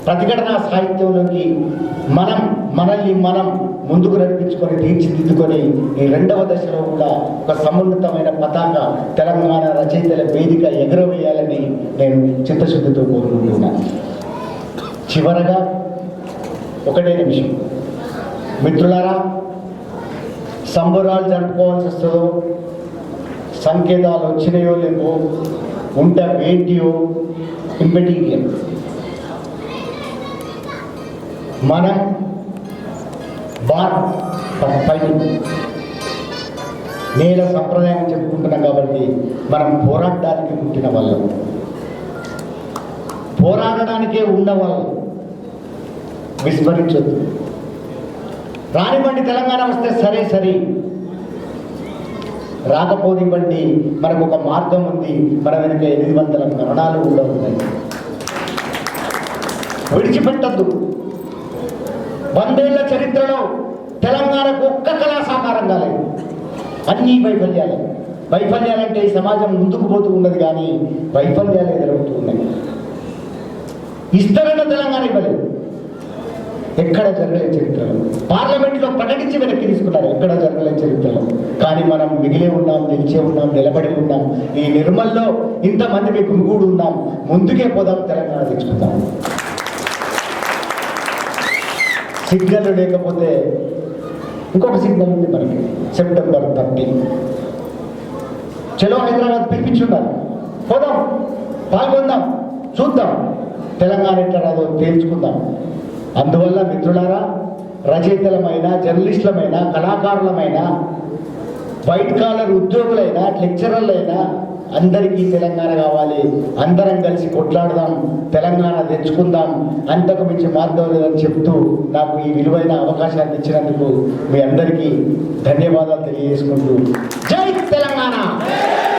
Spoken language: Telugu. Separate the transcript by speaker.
Speaker 1: ప్రతిఘటన సాహిత్యంలోకి మనల్ని మనం ముందుకు నడిపించుకొని తీర్చిదిద్దుకొని ఈ రెండవ దశలో కూడా ఒక సమున్నతమైన పతాక తెలంగాణ రచయితల వేదిక ఎగురవేయాలని నేను చిత్తశుద్ధితో కోరుకుంటున్నాను. చివరగా ఒకటే నిమిషం, మిత్రులారా, సంబరాలు జరుపుకోవాల్సి వస్తుందో, సంకేతాలు వచ్చినాయో లేవో, ఉంట వేటియో ఇంపెటీరియల్, మనం నేల సంప్రదాయం చెప్పుకుంటున్నాం కాబట్టి మనం పోరాడడానికి పుట్టిన వాళ్ళం, పోరాడడానికే ఉన్నవాళ్ళు. విస్మరించొద్దు. రానివ్వండి, తెలంగాణ వస్తే సరే, రాకపోనివ్వండి, మనకు ఒక మార్గం ఉంది. మన వెనుక 800 మరణాలు కూడా ఉన్నాయి. విడిచిపెట్టద్దు. 100 ఏళ్ల చరిత్రలో తెలంగాణకు ఒక్క కళా సాకారం కాలేదు. అన్నీ వైఫల్యాలంటే ఈ సమాజం ముందుకు పోతూ ఉన్నది, కానీ వైఫల్యాలు ఎదురవుతూ ఉన్నాయి. ఇస్తారన్న తెలంగాణ ఇవ్వలేదు, ఎక్కడ జరగలేదు చరిత్రలో. పార్లమెంట్లో ప్రకటించి వెనక్కి తీసుకున్నారు, ఎక్కడ జరగలేదు చరిత్రలో. కానీ మనం మిగిలే ఉన్నాం, నిలిచే ఉన్నాం, నిలబడి ఉన్నాం. ఈ నిర్మల్లో ఇంతమంది గుమిగూడు ఉన్నాం. ముందుకే పోదాం, తెలంగాణ తెచ్చుకుందాం. సిగ్నల్ లేకపోతే ఇంకొక సిగ్నల్ ఉంది మనకి. సెప్టెంబర్ 30 చలో హైదరాబాద్ పిలిపించున్నారు. పోదాం, పాల్గొందాం, చూద్దాం తెలంగాణ ఎట్లా రాదో తేల్చుకుందాం. అందువల్ల మిత్రులారా, రచయితలమైన, జర్నలిస్టులమైన, కళాకారులమైన, వైట్ కాలర్ ఉద్యోగులైనా, లెక్చరర్లైనా అందరికీ తెలంగాణ కావాలి. అందరం కలిసి కొట్లాడదాం, తెలంగాణ తెచ్చుకుందాం. అంతకు మించి మార్గం లేదని చెప్తూ నాకు ఈ విలువైన అవకాశాన్ని ఇచ్చినందుకు మీ అందరికీ ధన్యవాదాలు తెలియజేసుకుంటూ, జై తెలంగాణ.